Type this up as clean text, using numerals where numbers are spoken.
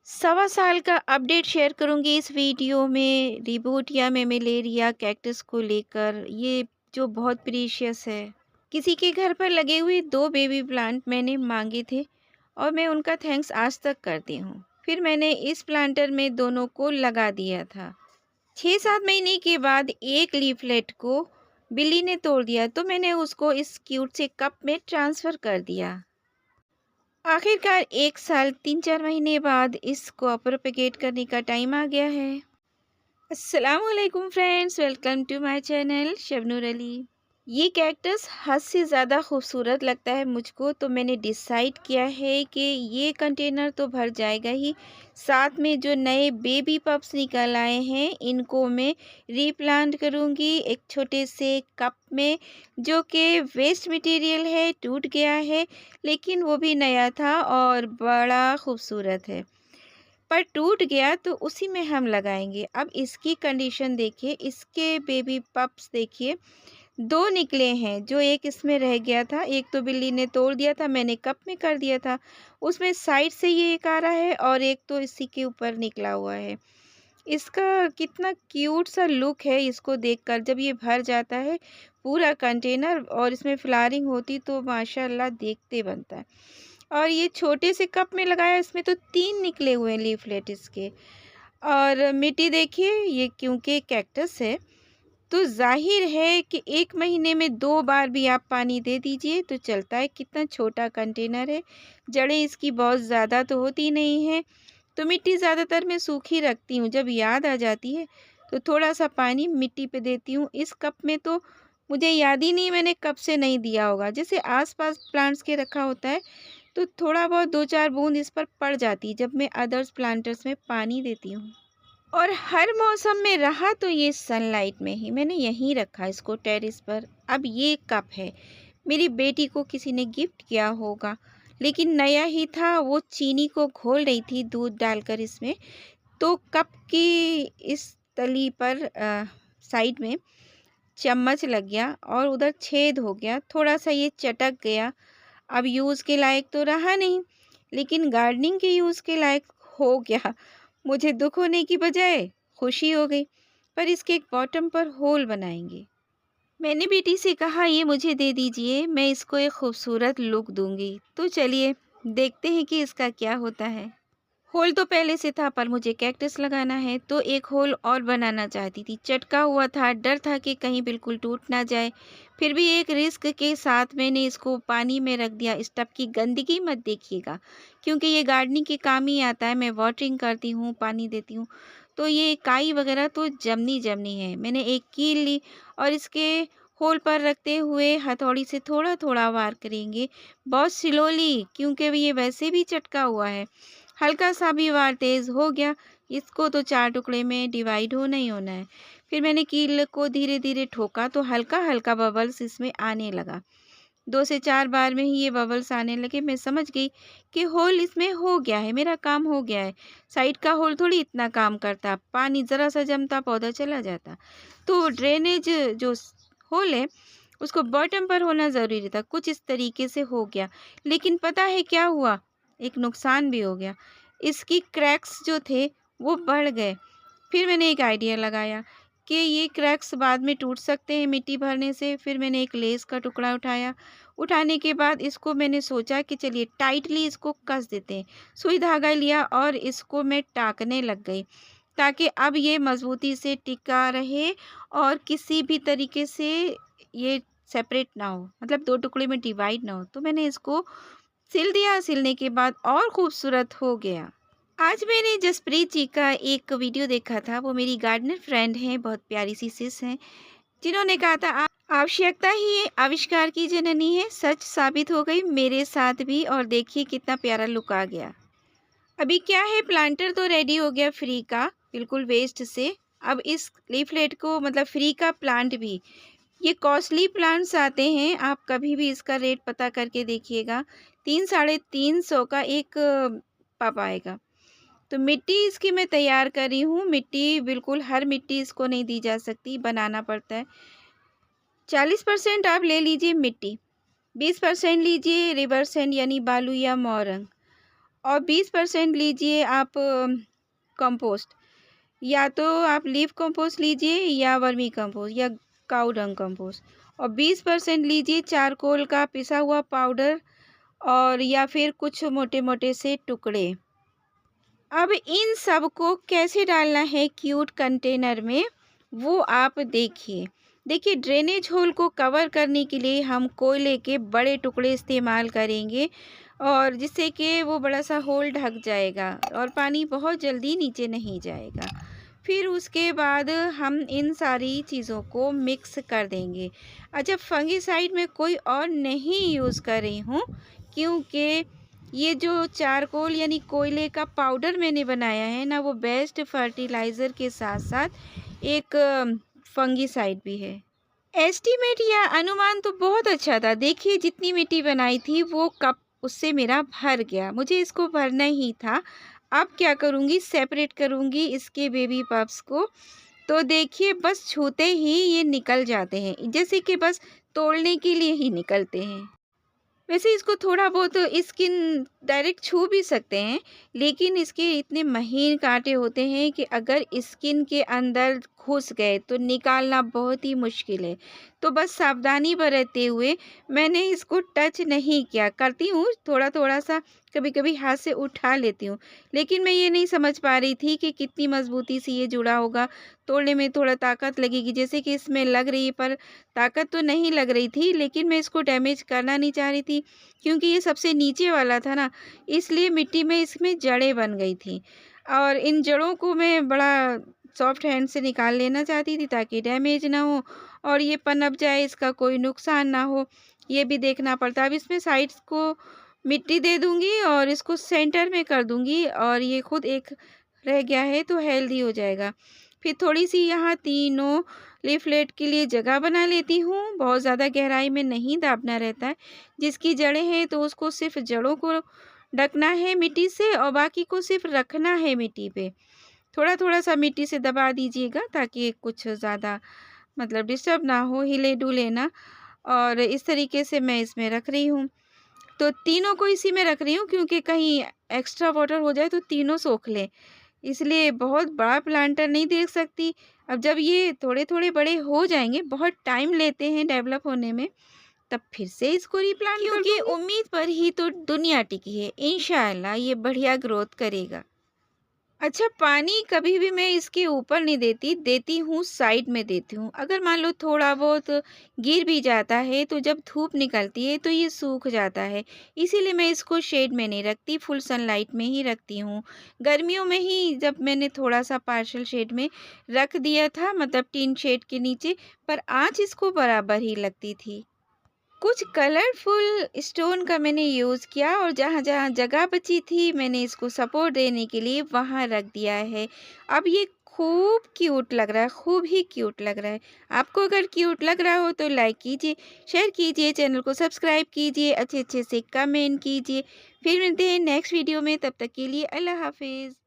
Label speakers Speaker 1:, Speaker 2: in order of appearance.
Speaker 1: सवा साल का अपडेट शेयर करूंगी इस वीडियो में रिबूट या मेमेलेरिया कैक्टस को लेकर। ये जो बहुत प्रीशियस है, किसी के घर पर लगे हुए दो बेबी प्लांट मैंने मांगे थे और मैं उनका थैंक्स आज तक करती हूँ। फिर मैंने इस प्लांटर में दोनों को लगा दिया था। 6-7 महीने के बाद एक लीफलेट को बिल्ली ने तोड़ दिया तो मैंने उसको इस क्यूट से कप में ट्रांसफ़र कर दिया। आखिरकार 1 साल 3-4 महीने बाद इसको प्रोपेगेट करने का टाइम आ गया है। अस्सलामुअलैकुम friends, welcome to my channel Shabnoor Ali. ये कैक्टस हद से ज़्यादा खूबसूरत लगता है मुझको, तो मैंने डिसाइड किया है कि ये कंटेनर तो भर जाएगा ही, साथ में जो नए बेबी पप्स निकल आए हैं इनको मैं रीप्लांट करूँगी एक छोटे से कप में, जो कि वेस्ट मटेरियल है, टूट गया है लेकिन वो भी नया था और बड़ा खूबसूरत है। पर टूट गया तो उसी में हम लगाएंगे। अब इसकी कंडीशन देखिए, इसके बेबी पप्स देखिए, 2 निकले हैं, जो एक इसमें रह गया था, एक तो बिल्ली ने तोड़ दिया था, मैंने कप में कर दिया था। उसमें साइड से ये एक आ रहा है और एक तो इसी के ऊपर निकला हुआ है। इसका कितना क्यूट सा लुक है इसको देखकर। जब ये भर जाता है पूरा कंटेनर और इसमें फ्लावरिंग होती तो माशाल्लाह देखते बनता है। और ये छोटे से कप में लगाया, इसमें तो 3 निकले हुए हैं लीफलेट इसके। और मिट्टी देखिए, ये क्योंकि कैक्टस है तो ज़ाहिर है कि 1 महीने में 2 बार भी आप पानी दे दीजिए तो चलता है। कितना छोटा कंटेनर है, जड़ें इसकी बहुत ज़्यादा तो होती नहीं हैं, तो मिट्टी ज़्यादातर मैं सूखी रखती हूँ। जब याद आ जाती है तो थोड़ा-सा पानी मिट्टी पे देती हूँ। इस कप में तो मुझे याद ही नहीं मैंने कब से नहीं दिया होगा। जैसे आस-पास प्लांट्स के रखा होता है तो थोड़ा बहुत 2-4 बूँद इस पर पड़ जाती है जब मैं अदर्स प्लांटर्स में पानी देती हूँ। और हर मौसम में रहा तो ये सनलाइट में ही, मैंने यहीं रखा इसको टेरेस पर। अब ये कप है, मेरी बेटी को किसी ने गिफ्ट किया होगा, लेकिन नया ही था। वो चीनी को घोल रही थी दूध डालकर इसमें, तो कप की इस तली पर साइड में चम्मच लग गया और उधर छेद हो गया, थोड़ा-सा ये चटक गया। अब यूज़ के लायक तो रहा नहीं, लेकिन गार्डनिंग के यूज़ के लायक हो गया। मुझे दुःख होने की बजाय खुशी हो गई। पर इसके एक बॉटम पर होल बनाएंगे। मैंने बेटी से कहा ये मुझे दे दीजिए, मैं इसको एक खूबसूरत लुक दूंगी। तो चलिए देखते हैं कि इसका क्या होता है। होल तो पहले से था पर मुझे कैक्टस लगाना है तो एक होल और बनाना चाहती थी। चटका हुआ था, डर था कि कहीं बिल्कुल टूट ना जाए। फिर भी एक रिस्क के साथ मैंने इसको पानी में रख दिया। इस टब की गंदगी मत देखिएगा, क्योंकि ये गार्डनिंग के काम ही आता है। मैं वाटरिंग करती हूँ, पानी देती हूँ, तो ये काई वगैरह तो जमनी जमनी है। मैंने एक कील ली और इसके होल पर रखते हुए हथौड़ी से थोड़ा थोड़ा वार करेंगे, बहुत स्लोली, क्योंकि ये वैसे भी चटका हुआ है। हल्का सा भी वार तेज़ हो गया, इसको तो 4 टुकड़े में डिवाइड होना ही होना है। फिर मैंने कील को धीरे-धीरे ठोका तो हल्का-हल्का बबल्स इसमें आने लगा। 2 से 4 बार में ही ये बबल्स आने लगे। मैं समझ गई कि होल इसमें हो गया है, मेरा काम हो गया है। साइड का होल थोड़ी इतना काम करता, पानी ज़रा-सा जमता पौधा चला जाता। तो ड्रेनेज जो होल है उसको बॉटम पर होना ज़रूरी था। कुछ इस तरीके से हो गया, लेकिन पता है क्या हुआ? एक नुकसान भी हो गया। इसकी क्रैक्स जो थे वो बढ़ गए। फिर मैंने एक आइडिया लगाया कि ये क्रैक्स बाद में टूट सकते हैं मिट्टी भरने से। फिर मैंने एक लेस का टुकड़ा उठाया। उठाने के बाद इसको मैंने सोचा कि चलिए टाइटली इसको कस देते हैं। सुई धागा लिया और इसको मैं टाँकने लग गई, ताकि अब ये मज़बूती से टिका रहे और किसी भी तरीके से ये सेपरेट ना हो, मतलब 2 टुकड़े में डिवाइड ना हो। तो मैंने इसको सिल दिया। सिलने के बाद और खूबसूरत हो गया। आज मैंने जसप्रीत जी का एक वीडियो देखा था। वो मेरी गार्डनर फ्रेंड हैं, बहुत प्यारी सी सिस हैं, जिन्होंने कहा था आवश्यकता ही आविष्कार की जननी है। सच साबित हो गई मेरे साथ भी, और देखिए कितना प्यारा लुक आ गया। अभी क्या है, प्लांटर तो रेडी हो गया फ्री का, बिल्कुल वेस्ट से। अब इस लीफलेट को, मतलब फ्री का प्लांट भी, ये कॉस्टली प्लांट्स आते हैं, आप कभी भी इसका रेट पता करके देखिएगा। 300-350 का एक पप आएगा। तो मिट्टी इसकी मैं तैयार कर रही हूँ। मिट्टी बिल्कुल हर मिट्टी इसको नहीं दी जा सकती, बनाना पड़ता है। 40% आप ले लीजिए मिट्टी, 20% लीजिए रिवर सैंड यानी बालू या मोरंग, और 20% लीजिए आप कंपोस्ट। या तो आप लीफ कंपोस्ट लीजिए या वर्मी कंपोस्ट या काऊ डंग कंपोस्ट। और 20% लीजिए चारकोल का पिसा हुआ पाउडर और या फिर कुछ मोटे-मोटे से टुकड़े। अब इन सब को कैसे डालना है क्यूट कंटेनर में, वो आप देखिए। देखिए, ड्रेनेज होल को कवर करने के लिए हम कोयले के बड़े टुकड़े इस्तेमाल करेंगे और जिससे कि वो बड़ा-सा होल ढक जाएगा और पानी बहुत जल्दी नीचे नहीं जाएगा। फिर उसके बाद हम इन सारी चीज़ों को मिक्स कर देंगे। अच्छा, फंगिसाइड में कोई और नहीं यूज़ कर रही हूँ, क्योंकि ये जो चारकोल यानी कोयले का पाउडर मैंने बनाया है ना, वो बेस्ट फर्टिलाइज़र के साथ-साथ एक फंगिसाइड भी है। एस्टीमेट या अनुमान तो बहुत अच्छा था। देखिए, जितनी मिट्टी बनाई थी वो कप उससे मेरा भर गया। मुझे इसको भरना ही था। अब क्या करूँगी, सेपरेट करूँगी इसके बेबी पप्स को। तो देखिए, बस छूते ही ये निकल जाते हैं, जैसे कि बस तोड़ने के लिए ही निकलते हैं। वैसे इसको थोड़ा बहुत स्किन डायरेक्ट छू भी सकते हैं, लेकिन इसके इतने महीन काँटे होते हैं कि अगर स्किन के अंदर घुस गए तो निकालना बहुत ही मुश्किल है। तो बस सावधानी बरतते हुए मैंने इसको टच नहीं किया। करती हूँ थोड़ा-थोड़ा सा, कभी-कभी हाथ से उठा लेती हूँ, लेकिन मैं ये नहीं समझ पा रही थी कि कितनी मज़बूती से ये जुड़ा होगा। तोड़ने में थोड़ा ताकत लगेगी, जैसे कि इसमें लग रही है, पर ताकत तो नहीं लग रही थी, लेकिन मैं इसको डैमेज करना नहीं चाह रही थी, क्योंकि ये सबसे नीचे वाला था ना, इसलिए मिट्टी में इसमें जड़ें बन गई थी और इन जड़ों को मैं बड़ा सॉफ्ट हैंड से निकाल लेना चाहती थी ताकि डैमेज ना हो और ये पनप जाए, इसका कोई नुकसान ना हो, ये भी देखना पड़ता। अब इसमें साइड्स को मिट्टी दे दूँगी और इसको सेंटर में कर दूँगी और ये खुद एक रह गया है तो हेल्दी हो जाएगा। फिर थोड़ी-सी यहाँ तीनों लीफलेट के लिए जगह बना लेती हूँ, बहुत ज़्यादा गहराई में नहीं दाबना रहता है। जिसकी जड़ें हैं तो उसको सिर्फ़ जड़ों को ढकना है मिट्टी से और बाकी को सिर्फ़ रखना है मिट्टी पे। थोड़ा-थोड़ा सा मिट्टी से दबा दीजिएगा ताकि कुछ ज़्यादा मतलब डिस्टर्ब ना हो, हिले-डुले ना। और इस तरीके से मैं इसमें रख रही हूँ। तो तीनों को इसी में रख रही हूँ, क्योंकि कहीं एक्स्ट्रा वाटर हो जाए तो तीनों सोख लें। इसलिए बहुत बड़ा प्लांटर नहीं देख सकती। अब जब ये थोड़े-थोड़े बड़े हो जाएँगे, बहुत टाइम लेते हैं डेवलप होने में, तब फिर से इसको रीप्लांट कर दूँगी। क्योंकि उम्मीद पर ही तो दुनिया टिकी है। इंशाअल्लाह ये बढ़िया ग्रोथ करेगा। अच्छा, पानी कभी भी मैं इसके ऊपर नहीं देती, देती हूँ साइड में देती हूँ। अगर मान लो थोड़ा बहुत गिर भी जाता है तो जब धूप निकलती है तो ये सूख जाता है। इसीलिए मैं इसको शेड में नहीं रखती, फुल सनलाइट में ही रखती हूँ। गर्मियों में ही जब मैंने थोड़ा-सा पार्शियल शेड में रख दिया था, मतलब टिन शेड के नीचे, पर आँच इसको बराबर ही लगती थी। कुछ कलरफुल स्टोन का मैंने यूज़ किया और जहाँ-जहाँ जगह बची थी मैंने इसको सपोर्ट देने के लिए वहाँ रख दिया है। अब ये खूब क्यूट लग रहा है, खूब ही क्यूट लग रहा है। आपको अगर क्यूट लग रहा हो तो लाइक कीजिए, शेयर कीजिए, चैनल को सब्सक्राइब कीजिए, अच्छे-अच्छे से कमेंट कीजिए। फिर मिलते हैं नेक्स्ट वीडियो में, तब तक के लिए अल्लाह हाफ़िज़।